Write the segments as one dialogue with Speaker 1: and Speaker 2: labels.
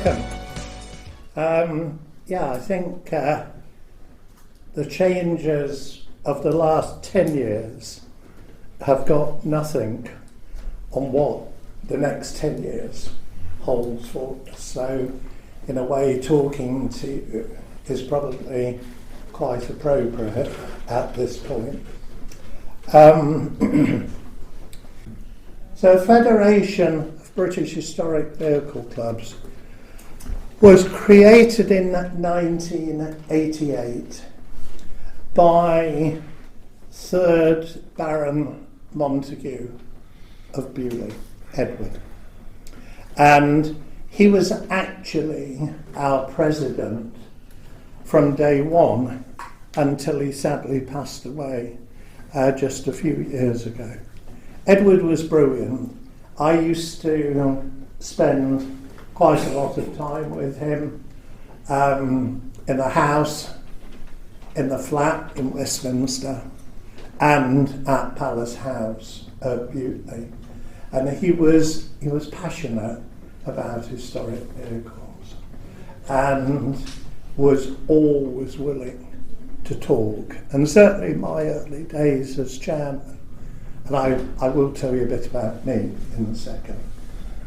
Speaker 1: welcome. I think the changes of the last 10 years have got nothing on what the next 10 years holds for us. So, in a way, talking to you is probably quite appropriate at this point. So, Federation of British Historic Vehicle Clubs was created in 1988 by 3rd Baron Montague of Beaulieu, Edward. And he was actually our president from day one until he sadly passed away just a few years ago. Edward was brilliant. I used to spend quite a lot of time with him in the house, in the flat in Westminster, and at Palace House at Beaulieu. And he was passionate about historic vehicles and was always willing to talk. And certainly my early days as chairman, and I will tell you a bit about me in a second,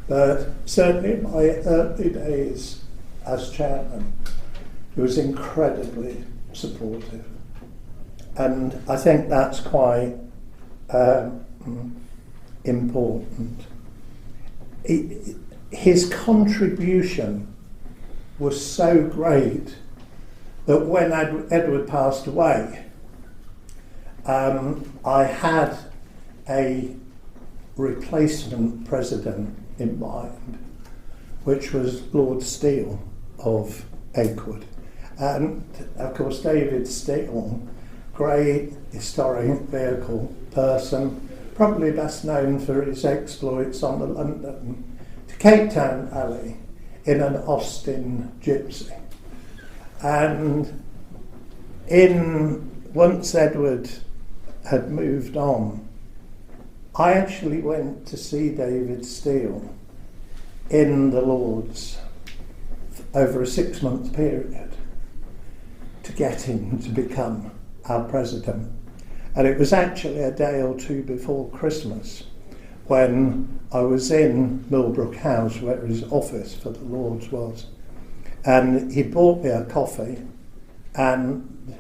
Speaker 1: but certainly my early days as chairman, he was incredibly supportive. And I think that's quite important. His contribution was so great that when Edward passed away, I had a replacement president in mind, which was Lord Steele of Akewood. And of course David Steele, great historic vehicle person, probably best known for his exploits on the London to Cape Town alley in an Austin Gypsy. And once Edward had moved on, I actually went to see David Steele in the Lords over a 6-month period to get him to become our president. And it was actually a day or two before Christmas when I was in Millbrook House, where his office for the Lords was, and he bought me a coffee and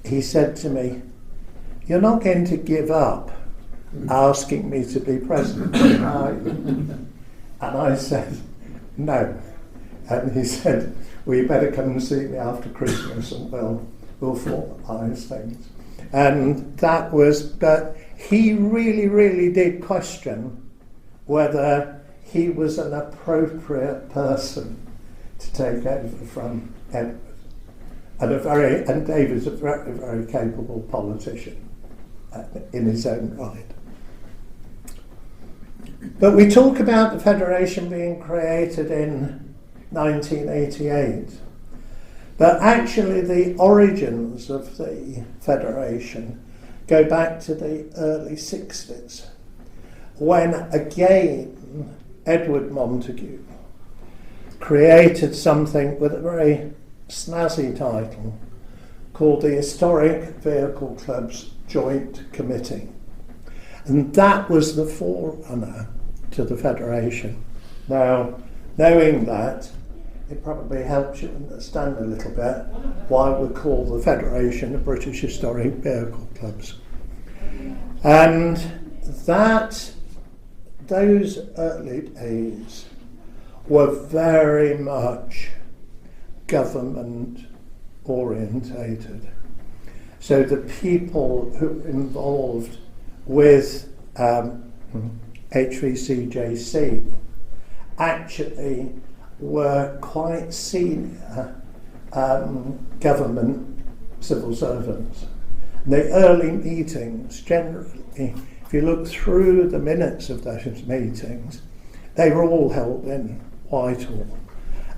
Speaker 1: he said to me, "You're not going to give up asking me to be president, are you?" And I said, "No." And he said, "Well, you better come and see me after Christmas and we'll formalise things." And that was, but he really did question whether he was an appropriate person to take over from Edward. And David's a very capable politician in his own right. But we talk about the Federation being created in 1988. But actually the origins of the Federation go back to the early 60s, when again Edward Montague created something with a very snazzy title called the Historic Vehicle Clubs Joint Committee. And that was the forerunner to the Federation. Now, knowing that, it probably helps you understand a little bit why we call the Federation of British Historic Vehicle Clubs. And those early days were very much government orientated. So the people who were involved with HVCJC actually were quite senior government civil servants. And the early meetings, generally, if you look through the minutes of those meetings, they were all held in Whitehall.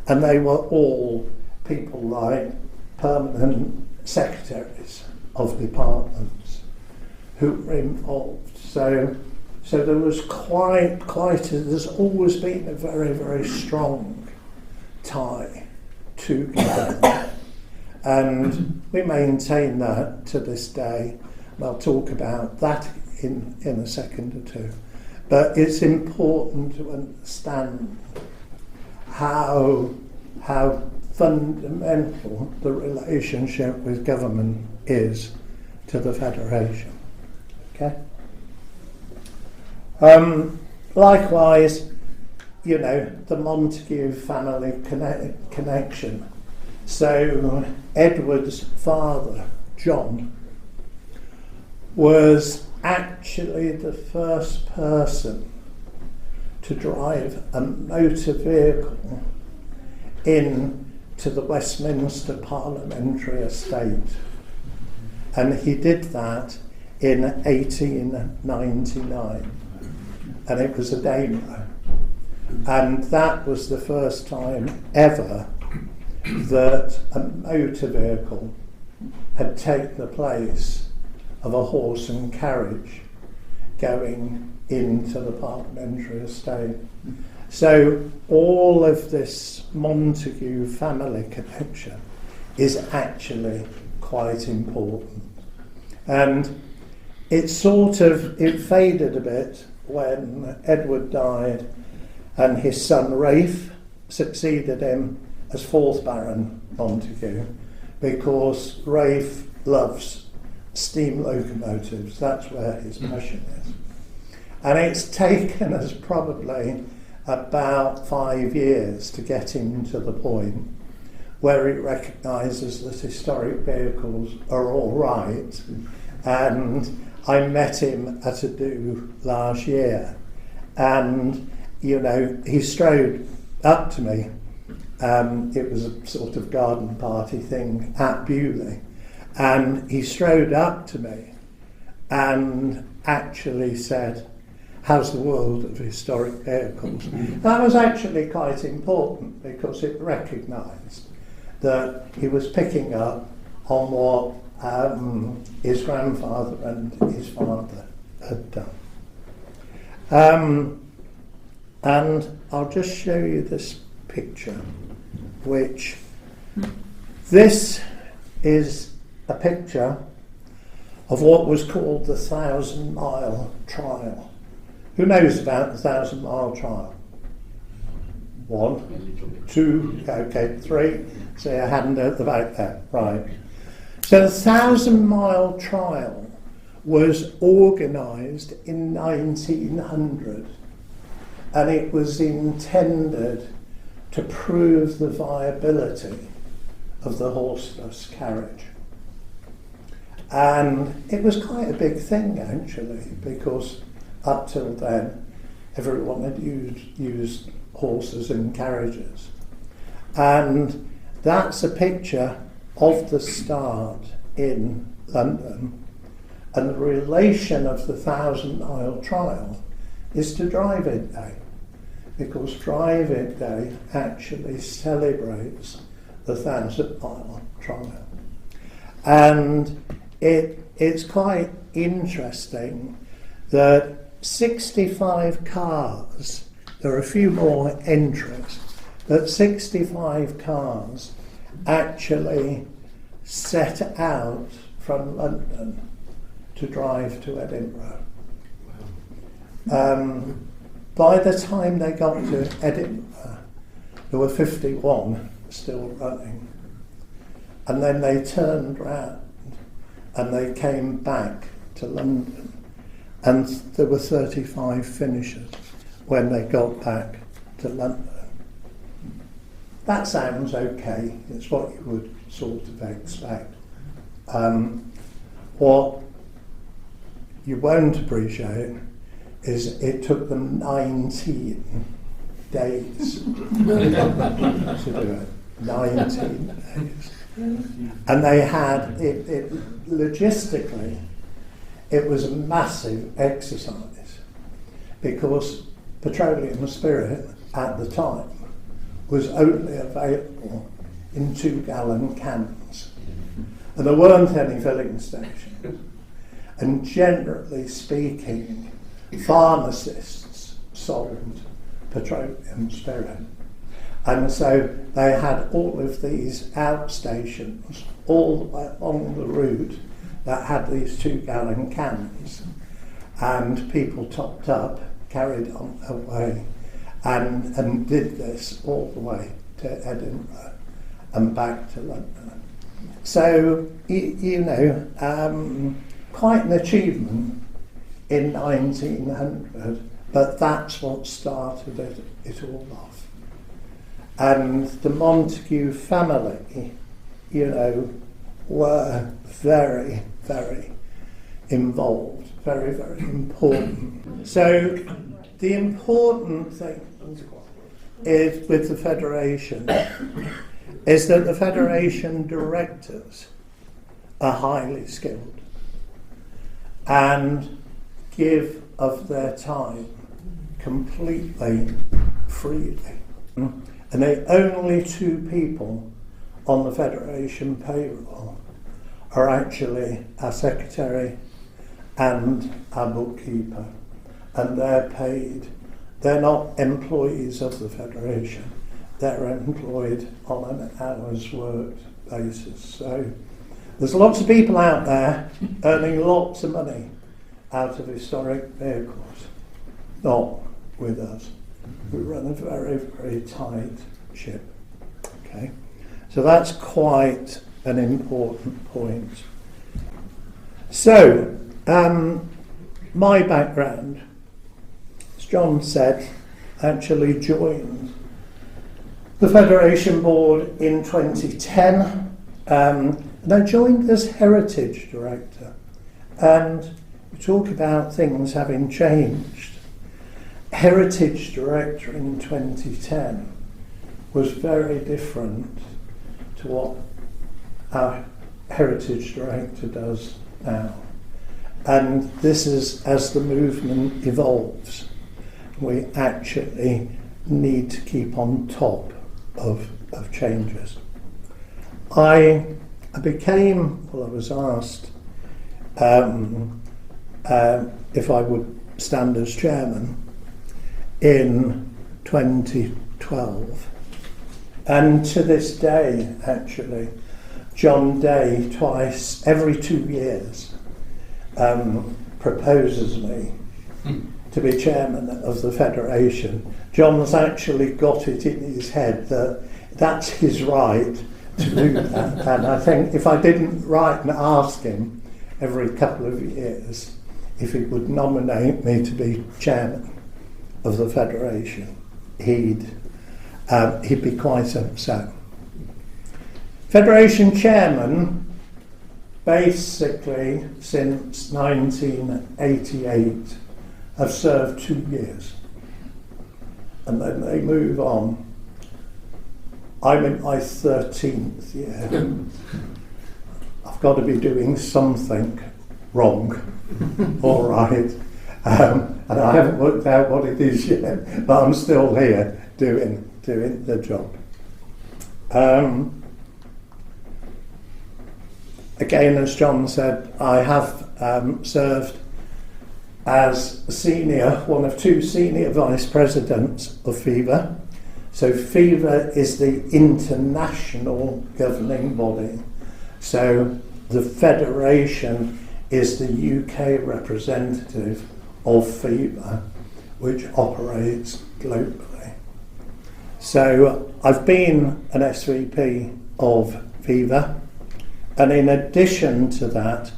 Speaker 1: And they were all people like permanent secretaries of departments who were involved. So there was there's always been a very, very strong tie to government. And we maintain that to this day. And I'll talk about that in a second or two. But it's important to understand how fundamental the relationship with government is to the Federation. Okay? Likewise, you know, the Montague family connection. So Edward's father, John, was actually the first person to drive a motor vehicle into the Westminster Parliamentary Estate. And he did that in 1899. And it was a Daimler. And that was the first time ever that a motor vehicle had taken the place of a horse and carriage going into the parliamentary estate. So all of this Montague family connection is actually quite important. And it faded a bit when Edward died and his son Ralph succeeded him as 4th Baron Montague, because Ralph loves steam locomotives. That's where his passion is. And it's taken us probably about 5 years to get him to the point where he recognises that historic vehicles are all right. And I met him at a do last year, and you know, he strode up to me. It was a sort of garden party thing at Bewley, and he strode up to me and actually said, "How's the world of historic vehicles?" That was actually quite important, because it recognised that he was picking up on what his grandfather and his father had done. And I'll just show you this picture, which this is a picture of what was called the 1,000 Mile Trial. Who knows about the 1,000 Mile Trial? 1, 2, okay, 3. See a hand at the back there, right. So the 1,000 Mile Trial was organised in 1900, and it was intended to prove the viability of the horseless carriage. And it was quite a big thing, actually, because up till then everyone had used horses and carriages. And that's a picture of the start in London, and the relation of the 1,000 Mile Trial is to Drive-In Day, because Drive-In Day actually celebrates the 1,000 Mile Trial. And it's quite interesting that 65 cars, there are a few more entries, but 65 cars actually set out from London to drive to Edinburgh. By the time they got to Edinburgh, there were 51 still running. And then they turned round and they came back to London, and there were 35 finishers when they got back to London. That sounds okay. It's what you would sort of expect. What you won't appreciate is it took them 19 days to do it. 19 days. And they had it logistically, it was a massive exercise, because petroleum spirit at the time was only available in 2-gallon cans, and there weren't any filling stations. And generally speaking, pharmacists sold petroleum spirit. And so they had all of these outstations all the way along the route that had these 2-gallon cans, and people topped up, carried on away, and did this all the way to Edinburgh and back to London. So, quite an achievement in 1900, but that's what started it all off. And the Montague family, were very, very involved, very, very important. So the important thing is with the Federation is that the Federation directors are highly skilled and give of their time completely freely. And the only 2 people on the Federation payroll are actually our secretary and our bookkeeper, and they're paid. They're not employees of the Federation, they're employed on an hours worked basis. So there's lots of people out there earning lots of money out of historic vehicles, not with us. We run a very, very tight ship. Okay, so that's quite an important point. So, my background, as John said, actually joined the Federation Board in 2010, and I joined as Heritage Director. And we talk about things having changed. Heritage Director in 2010 was very different to what our Heritage Director does now. And this is as the movement evolves. We actually need to keep on top of changes. I was asked if I would stand as chairman in 2012. And to this day, actually, John Day, twice, every 2 years, proposes me to be chairman of the Federation. John's actually got it in his head that that's his right to do that. And I think if I didn't write and ask him every couple of years if he would nominate me to be chairman of the Federation, he'd be quite upset. Federation chairman, basically since 1988, have served 2 years, and then they move on. I'm in my 13th year. I've got to be doing something wrong, all right. And I haven't worked out what it is yet, but I'm still here doing the job. Again, as John said, I have served as one of 2 senior vice presidents of FIVA. So FIVA is the international governing body. So the Federation is the UK representative of FIVA, which operates globally. So I've been an SVP of FIVA, and in addition to that,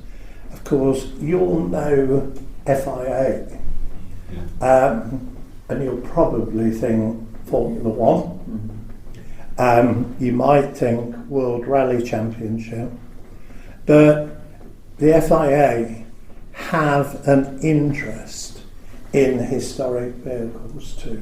Speaker 1: of course, you'll know FIA, and you'll probably think Formula One. You might think World Rally Championship, but the FIA have an interest in historic vehicles too.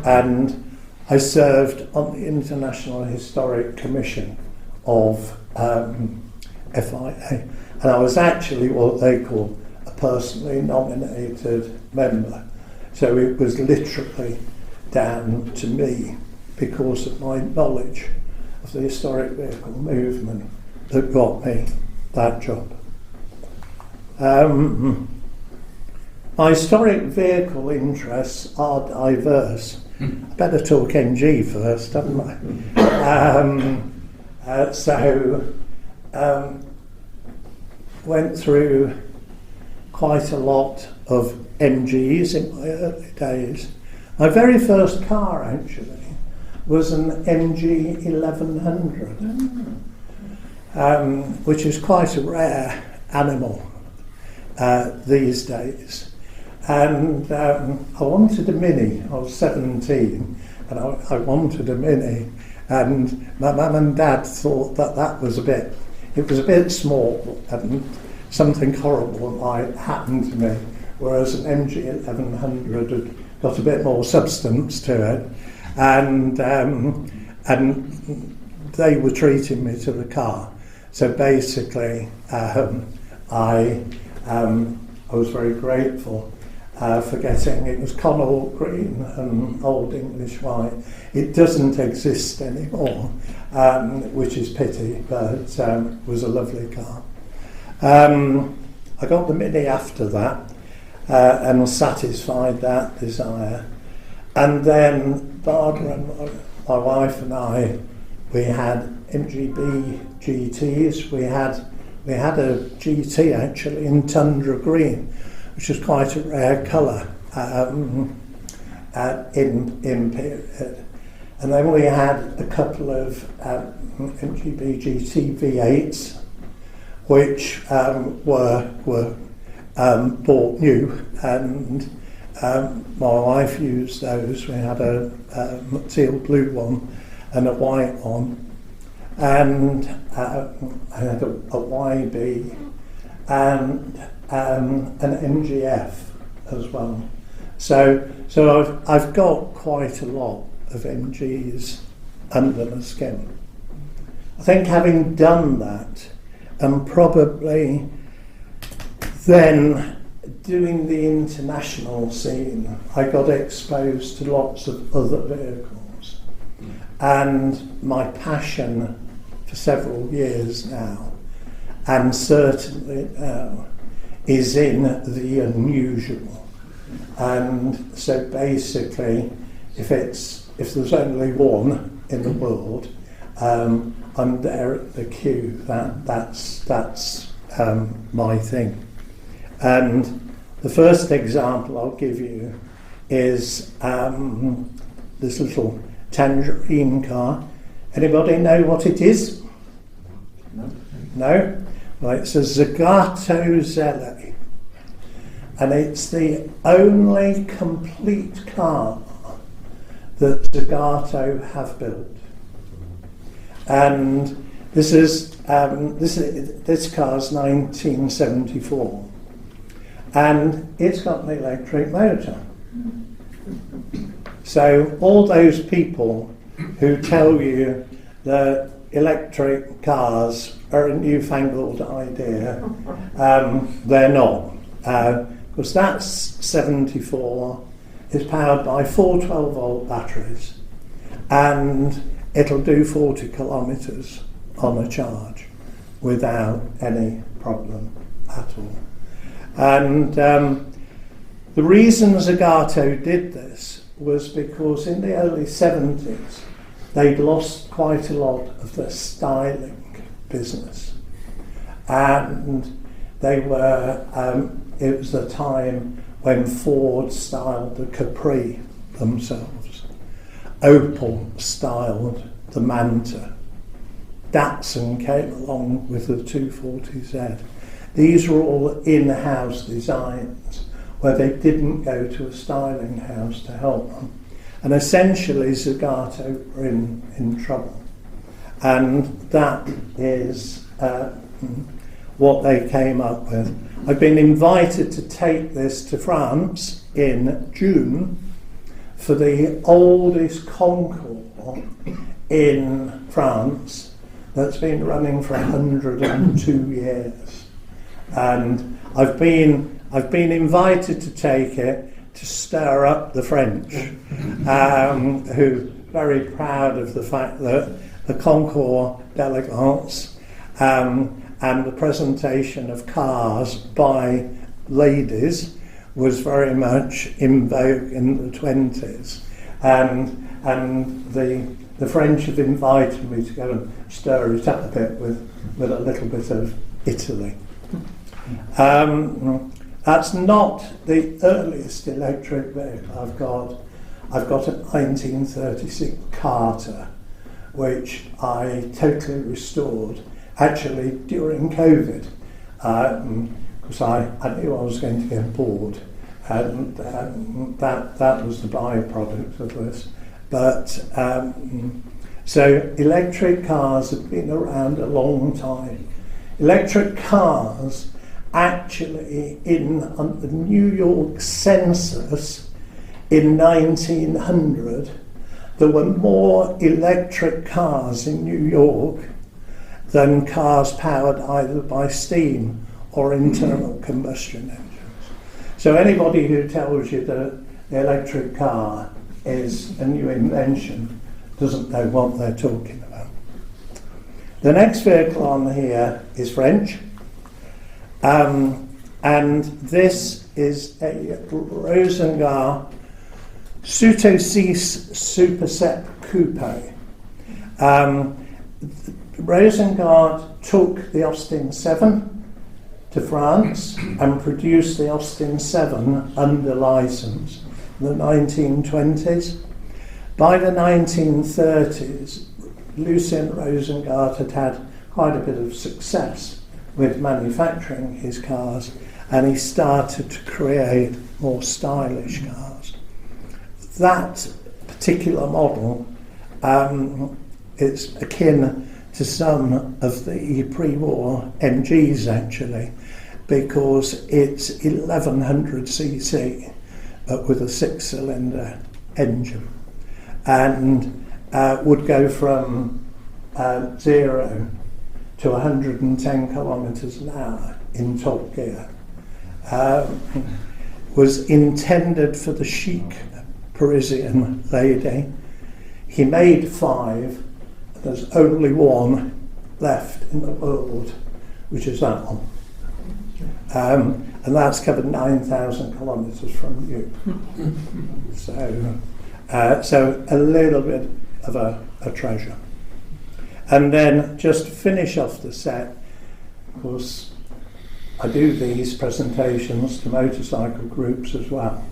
Speaker 1: And I served on the International Historic Commission of FIA, and I was actually what they call a personally nominated member. So it was literally down to me, because of my knowledge of the historic vehicle movement, that got me that job. My historic vehicle interests are diverse. I better talk NG first, haven't I? Went through quite a lot of MGs in my early days. My very first car, actually, was an MG 1100, which is quite a rare animal these days. And I wanted a Mini. I was 17 and I wanted a Mini. And my mum and dad thought that was a bit small and something horrible might happen to me, whereas an MG 1100 had got a bit more substance to it. And they were treating me to the car. So basically, I was very grateful for getting, it was Connaught Green and Old English White. It doesn't exist anymore, which is pity, but was a lovely car. I got the Mini after that and satisfied that desire. And then Barbara, my wife, and I, we had MGB GTs. We had a GT actually in Tundra Green, which is quite a rare colour in period. And then we had a couple of MGB GT V8s, which were bought new, and my wife used those. We had a teal blue one and a white one, and I had a YB and an MGF as well. So I've got quite a lot of MGs under the skin. I think having done that, and probably then doing the international scene, I got exposed to lots of other vehicles, and my passion for several years now, and certainly now, is in the unusual. And so basically, if there's only one in the world, I'm there at the queue. That's my thing. And the first example I'll give you is this little tangerine car. Anybody know what it is? No? Well, it's a Zagato Zele, and it's the only complete car that Zagato have built. And this car's 1974, and it's got an electric motor. So all those people who tell you that electric cars are a newfangled idea, they're not. Because that's 74, it's powered by 4 12-volt batteries, and it'll do 40 kilometres on a charge without any problem at all. And the reason Zagato did this was because in the early 70s they'd lost quite a lot of their styling business, and they were it was the time when Ford styled the Capri themselves, Opel styled the Manta, Datsun came along with the 240Z. These were all in-house designs where they didn't go to a styling house to help them. And essentially Zagato were in trouble. And that is what they came up with. I've been invited to take this to France in June for the oldest concours in France that's been running for 102 years. And I've been invited to take it to stir up the French, who are very proud of the fact that the concours d'elegance and the presentation of cars by ladies was very much in vogue in the 20s. and the French have invited me to go and stir it up a bit with a little bit of Italy. That's not the earliest electric vehicle I've got. I've got a 1936 Carter, which I totally restored, actually during COVID, because I knew I was going to get bored, and that was the byproduct of this. But so electric cars have been around a long time. Electric cars, actually, in the New York census in 1900, there were more electric cars in New York than cars powered either by steam or internal combustion engines. So anybody who tells you that the electric car is a new invention doesn't know what they're talking about. The next vehicle on here is French, and this is a Rosengart Suto 6 Superset Coupe. Rosengart took the Austin 7 to France and produced the Austin 7 under license in the 1920s. By the 1930s, Lucien Rosengart had quite a bit of success with manufacturing his cars, and he started to create more stylish cars. That particular model is akin to some of the pre-war MGs, actually, because it's 1100cc, but with a 6-cylinder engine, and would go from 0 to 110 kilometres an hour in top gear. Was intended for the chic Parisian lady. He made 5. There's only one left in the world, which is that one. And that's covered 9,000 kilometres from you. So a little bit of a treasure. And then just to finish off the set, of course, I do these presentations to motorcycle groups as well.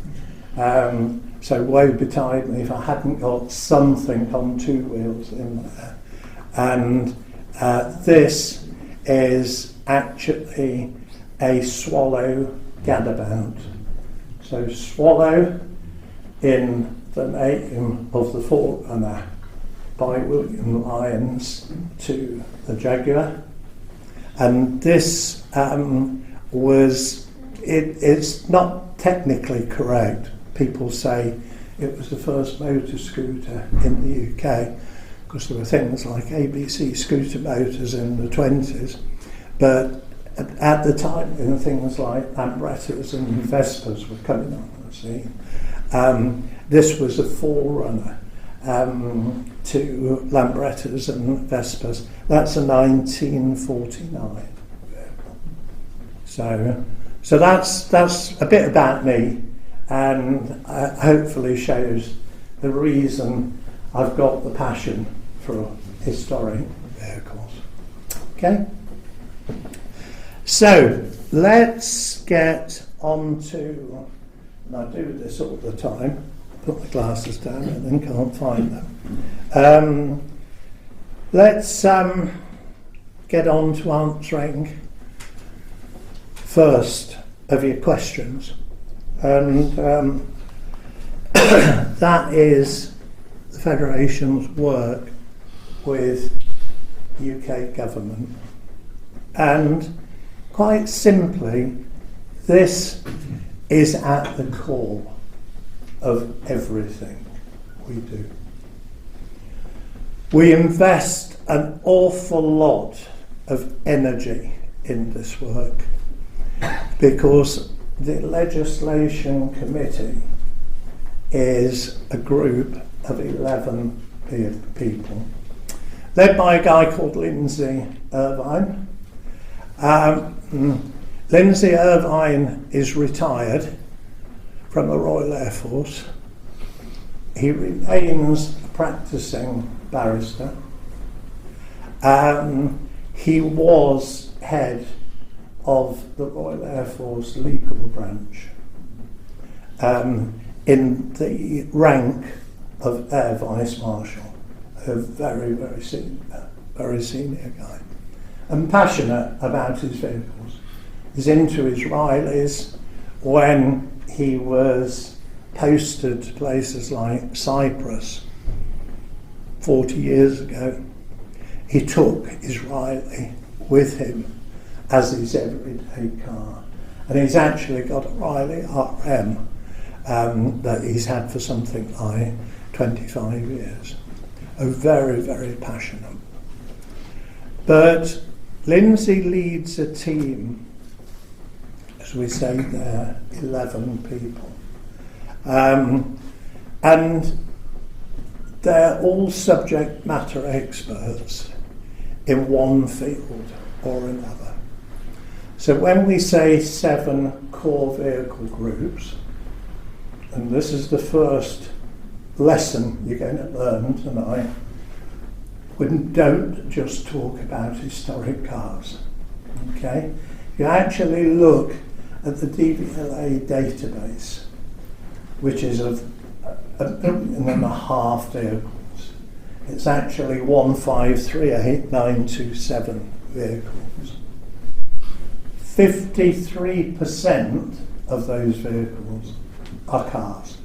Speaker 1: So woe betide me if I hadn't got something on 2 wheels in there. And this is actually a Swallow gadabout. So Swallow in the name of the forerunner by William Lyons to the Jaguar. And this it's not technically correct. People say it was the first motor scooter in the UK, because there were things like ABC scooter motors in the 20s. But at the time, when things like Lambrettas and Vespas were coming on the scene, this was a forerunner to Lambrettas and Vespas. That's a 1949 vehicle. So that's a bit about me, and hopefully shows the reason I've got the passion for historic vehicles. Okay? So let's get on to, and I do this all the time, put my glasses down and then can't find them. Let's get on to answering first of your questions, and that is the Federation's work with UK government. And quite simply, this is at the core of everything we do. We invest an awful lot of energy in this work because the legislation committee is a group of 11 people, led by a guy called Lindsay Irvine. Lindsay Irvine is retired from the Royal Air Force, he remains a practicing barrister. He was head of the Royal Air Force legal branch in the rank of Air Vice Marshal, a very, very senior guy, and passionate about his vehicles. He's into his Rileys. When he was posted to places like Cyprus 40 years ago, he took his Riley with him as his everyday car. And he's actually got a Riley RM that he's had for something like 25 years. Oh, very, very passionate. But Lindsay leads a team, as we say there, 11 people. And they're all subject matter experts in one field or another. So when we say 7 core vehicle groups, and this is the first lesson you're going to learn tonight, we don't just talk about historic cars, okay? You actually look at the DVLA database, which is of 1.5 million vehicles. It's actually 1538927 vehicles. 53% of those vehicles are cars.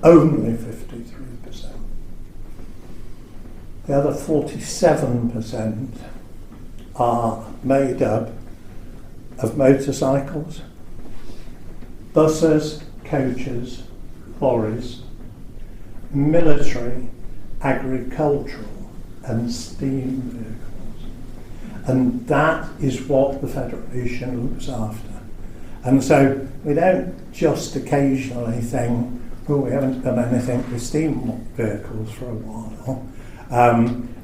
Speaker 1: Only 53%. The other 47% are made up of motorcycles, buses, coaches, lorries, military, agricultural and steam vehicles. And that is what the Federation looks after. And so we don't just occasionally think, oh, we haven't done anything with steam vehicles for a while,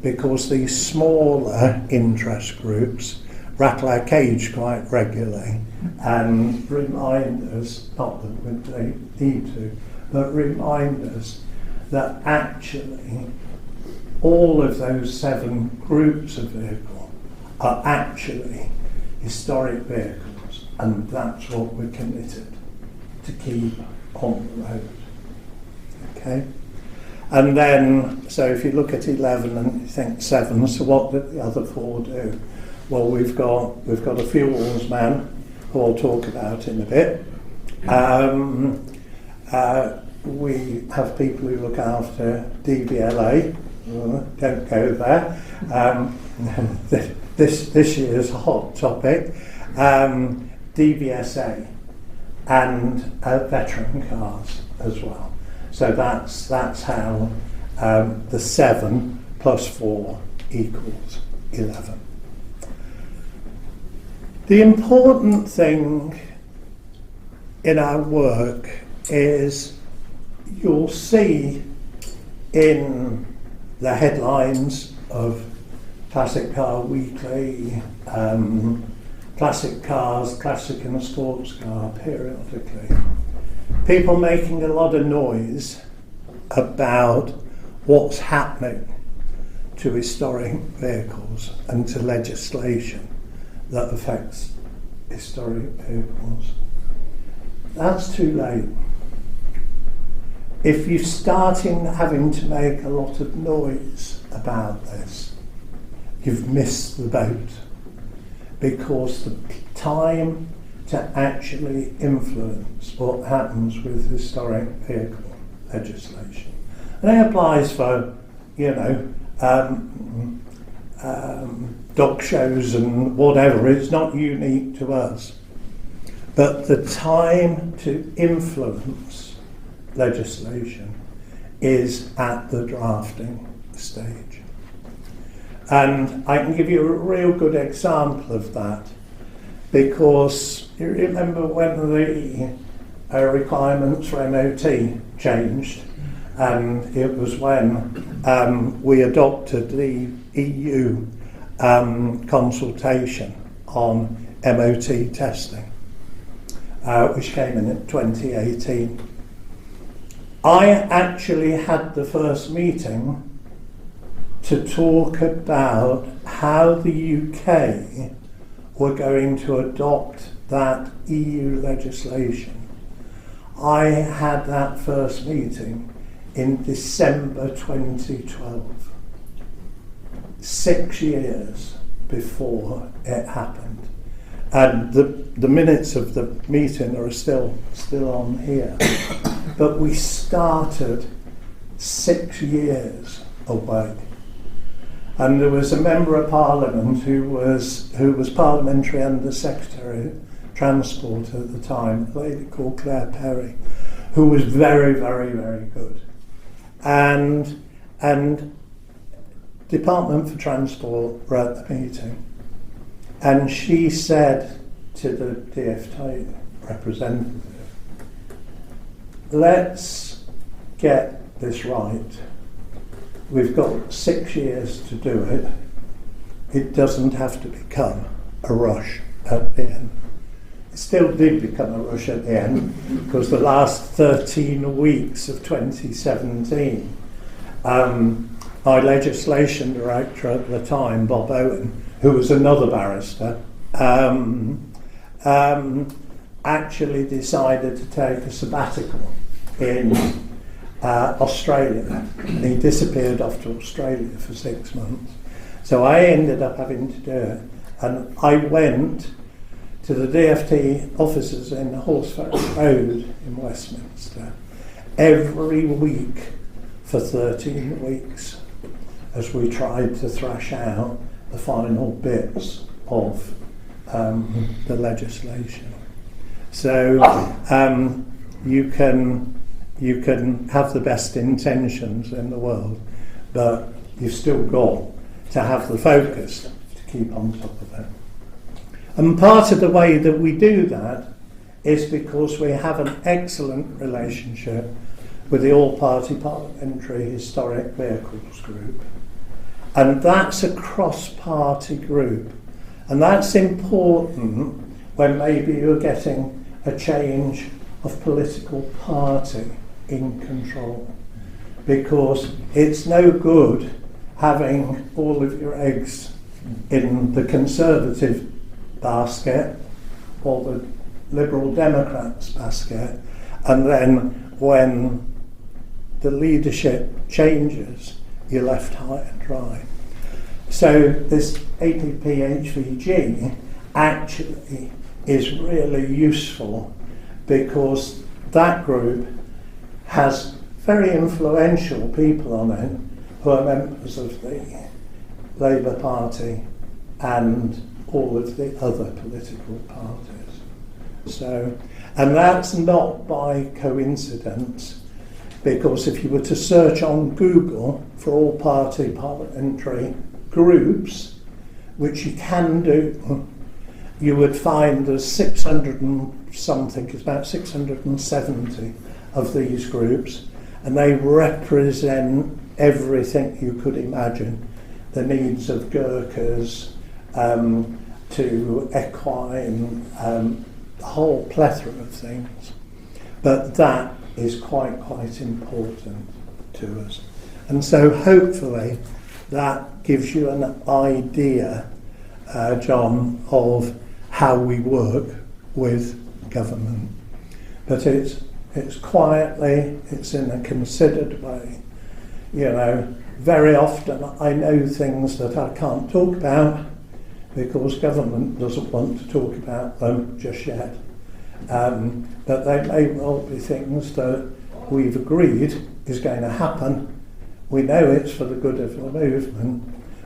Speaker 1: because these smaller interest groups rattle our cage quite regularly and remind us, not that they need to, but remind us that actually all of those 7 groups of vehicles are actually historic vehicles, and that's what we're committed to keep on the road. Okay? And then, so if you look at 11 and you think 7, so what did the other 4 do? Well, we've got a fuels man, who I'll talk about in a bit. We have people who look after DVLA. Don't go there. This year's hot topic. DVSA and veteran cars as well. So that's how the 7 plus 4 equals 11. The important thing in our work is you'll see in the headlines of Classic Car Weekly, Classic Cars, Classic and Sports Car periodically, people making a lot of noise about what's happening to historic vehicles and to legislation that affects historic vehicles. That's too late. If you're starting having to make a lot of noise about this, you've missed the boat, because the time to actually influence what happens with historic vehicle legislation, and it applies for, dog shows and whatever, it's not unique to us. But the time to influence legislation is at the drafting stage. And I can give you a real good example of that, because you remember when the requirements for MOT changed, and it was when we adopted the EU consultation on MOT testing, which came in 2018. I actually had the first meeting to talk about how the UK were going to adopt that EU legislation. I had that first meeting in December 2012, 6 years before it happened. And the minutes of the meeting are still on here. But we started 6 years away. And there was a member of Parliament who was Parliamentary Under Secretary of Transport at the time, a lady called Claire Perry, who was very, very, very good. And Department for Transport were at the meeting, and she said to the DfT representative, let's get this right. We've got 6 years to do it. It doesn't have to become a rush at the end. It still did become a rush at the end, because the last 13 weeks of 2017, my legislation director at the time, Bob Owen, who was another barrister, actually decided to take a sabbatical in Australia. And he disappeared off to Australia for 6 months. So I ended up having to do it. And I went to the DfT offices in Horsford Road in Westminster every week for 13 weeks as we tried to thrash out the final bits of the legislation. So you can have the best intentions in the world, but you've still got to have the focus to keep on top of it. And part of the way that we do that is because we have an excellent relationship with the All-Party Parliamentary Historic Vehicles Group. And that's a cross-party group. And that's important when maybe you're getting a change of political party in control. Because it's no good having all of your eggs in the Conservative basket or the Liberal Democrats basket, and then when the leadership changes, you're left high and dry. So this FBHVC actually is really useful because that group has very influential people on it who are members of the Labour Party and all of the other political parties. So, and that's not by coincidence, because if you were to search on Google for all-party parliamentary groups, which you can do, you would find there's 600 and something, it's about 670 of these groups, and they represent everything you could imagine, the needs of Gurkhas, to equine, a whole plethora of things. But that is quite important to us. And so hopefully that gives you an idea, John, of how we work with government. But it's quietly, it's in a considered way. You know, very often I know things that I can't talk about because government doesn't want to talk about them just yet. But they may well be things that we've agreed is going to happen. We know it's for the good of the movement,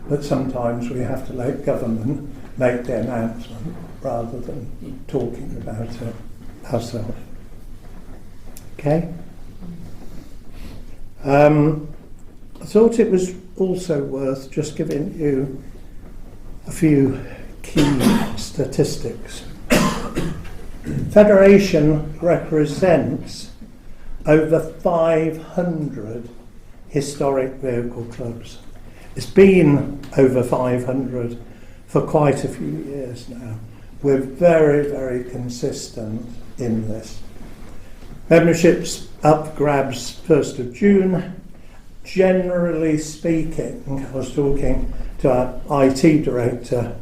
Speaker 1: but sometimes we have to let government make the announcement rather than talking about it ourselves. Okay? I thought it was also worth just giving you a few key statistics. Federation represents over 500 historic vehicle clubs. It's been over 500 for quite a few years now. We're very, very consistent in this. Membership's up for grabs 1st of June. Generally speaking, I was talking to our IT director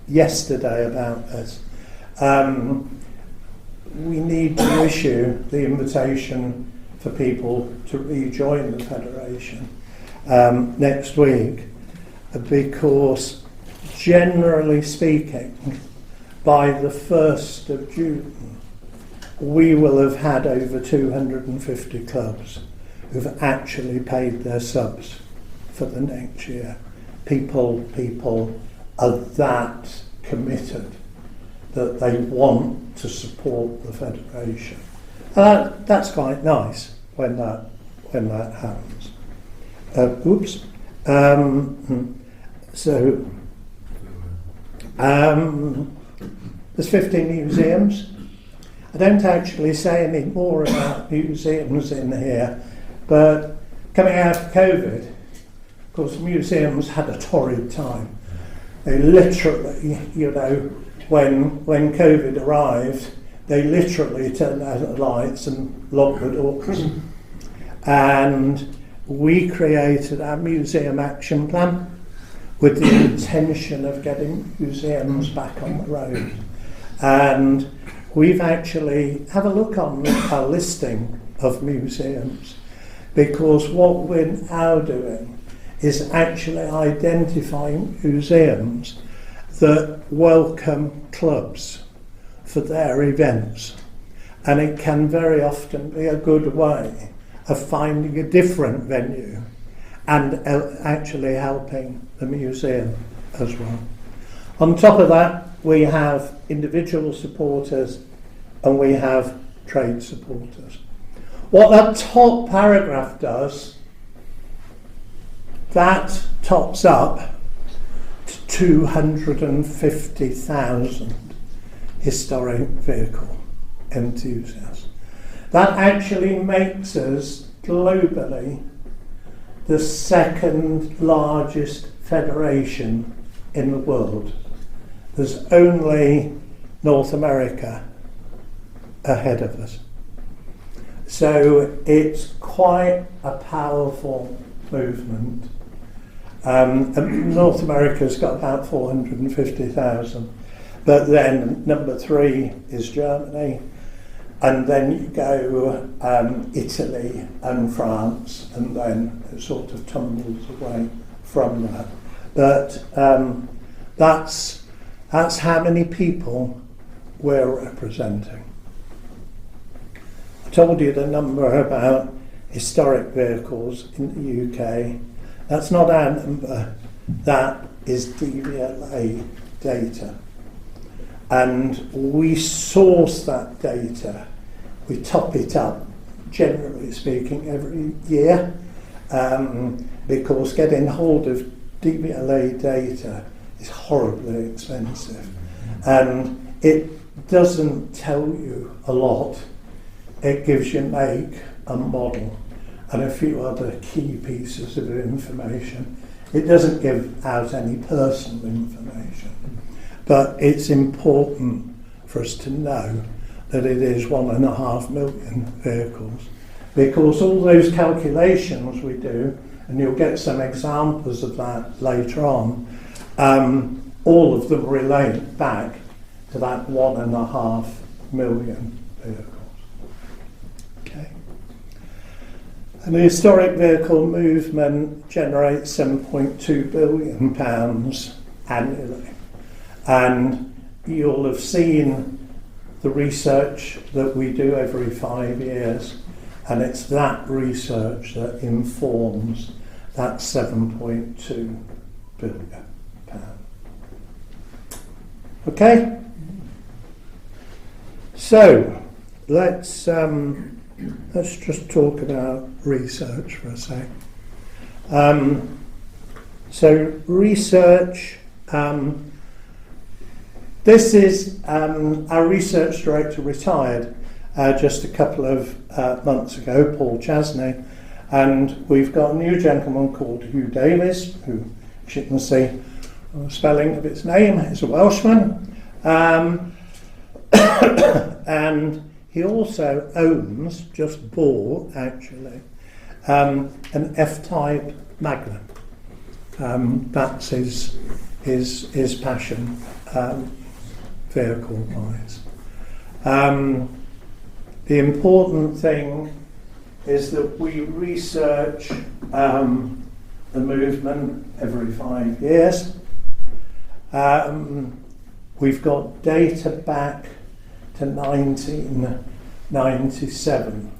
Speaker 1: yesterday about this. We need to issue the invitation for people to rejoin the Federation next week, because generally speaking, by the 1st of June, we will have had over 250 clubs who've actually paid their subs for the next year. People are that committed that they want to support the Federation. That's quite nice when that happens. There's 15 museums. I don't actually say any more about museums in here, but coming out of COVID, of course, museums had a torrid time. They literally, when COVID arrived, they literally turned out the lights and locked the doors. And we created our museum action plan with the intention of getting museums back on the road. And we've actually have a look on our listing of museums, because what we're now doing is actually identifying museums that welcome clubs for their events. And it can very often be a good way of finding a different venue and actually helping the museum as well. On top of that, we have individual supporters and we have trade supporters. What that top paragraph does, that tops up to 250,000 historic vehicle enthusiasts. That actually makes us globally the second largest federation in the world. There's only North America ahead of us. So it's quite a powerful movement. And North America's got about 450,000, but then number 3 is Germany, and then you go Italy and France, and then it sort of tumbles away from that. But that's how many people we're representing. I told you the number about historic vehicles in the UK. That's not our number, that is DVLA data. And we source that data, we top it up, generally speaking, every year, because getting hold of DVLA data is horribly expensive. And it doesn't tell you a lot. It gives you make and model and a few other key pieces of information. It doesn't give out any personal information, but it's important for us to know that it is 1.5 million vehicles, because all those calculations we do, and you'll get some examples of that later on, all of them relate back to that 1.5 million vehicles. Okay. And the historic vehicle movement generates £7.2 billion annually. And you'll have seen the research that we do every 5 years, and it's that research that informs that £7.2 billion. Okay? So, let's just talk about research for a sec. So research, this is our research director retired just a couple of months ago, Paul Chasney, and we've got a new gentleman called Hugh Davies, who, as you can see, the spelling of his name is a Welshman, and he also owns, just bought actually, an F-type Magnum. That's his passion, vehicle-wise. The important thing is that we research the movement every 5 years. We've got data back to 1997,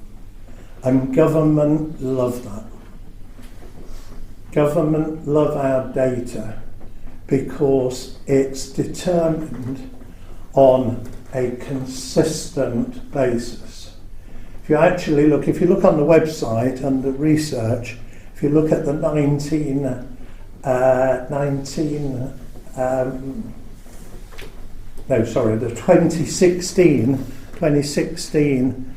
Speaker 1: and government love that. Government love our data because it's determined on a consistent basis. If you actually look, if you look on the website under research, if you look at the 2016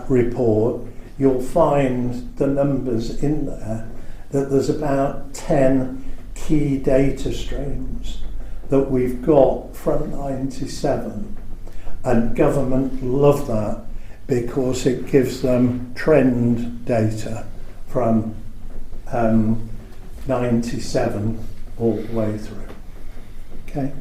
Speaker 1: report, you'll find the numbers in there, that there's about 10 key data streams that we've got from 97, and government love that because it gives them trend data from 97 all the way through. Okay.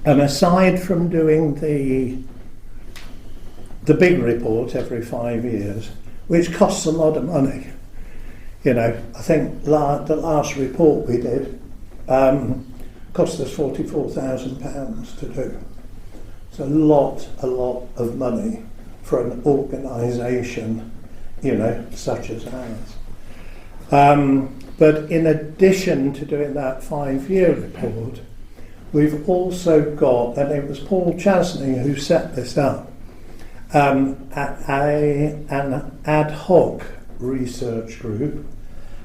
Speaker 1: And aside from doing the big report every 5 years, which costs a lot of money, you know, I think the last report we did cost us £44,000 to do. It's a lot of money for an organisation, you know, such as ours. But in addition to doing that 5-year report, we've also got, and it was Paul Chasney who set this up, an ad hoc research group,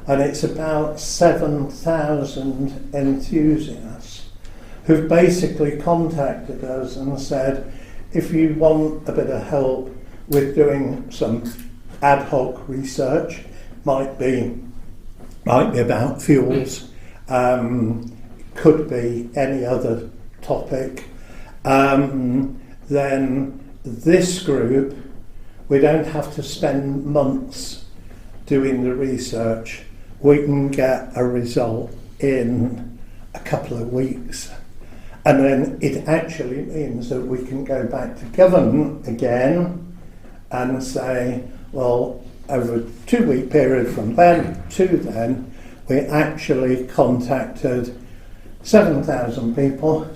Speaker 1: and it's about 7,000 enthusiasts who've basically contacted us and said, if you want a bit of help with doing some ad hoc research, might be about fuels, could be any other topic, then this group, we don't have to spend months doing the research. We can get a result in a couple of weeks. And then it actually means that we can go back to government again and say, well, over a 2-week period from then to then, we actually contacted 7,000 people,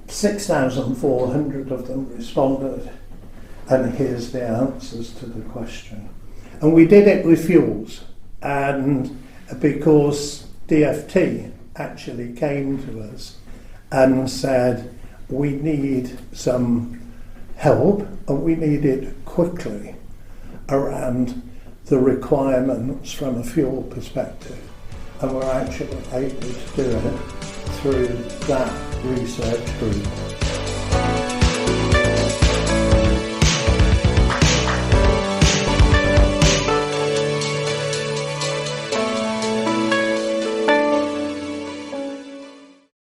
Speaker 1: 6,400 of them responded, and here's the answers to the question. And we did it with fuels, and because DFT actually came to us and said, we need some help, and we need it quickly around the requirements from a fuel perspective. And we're actually able to do it through that research group.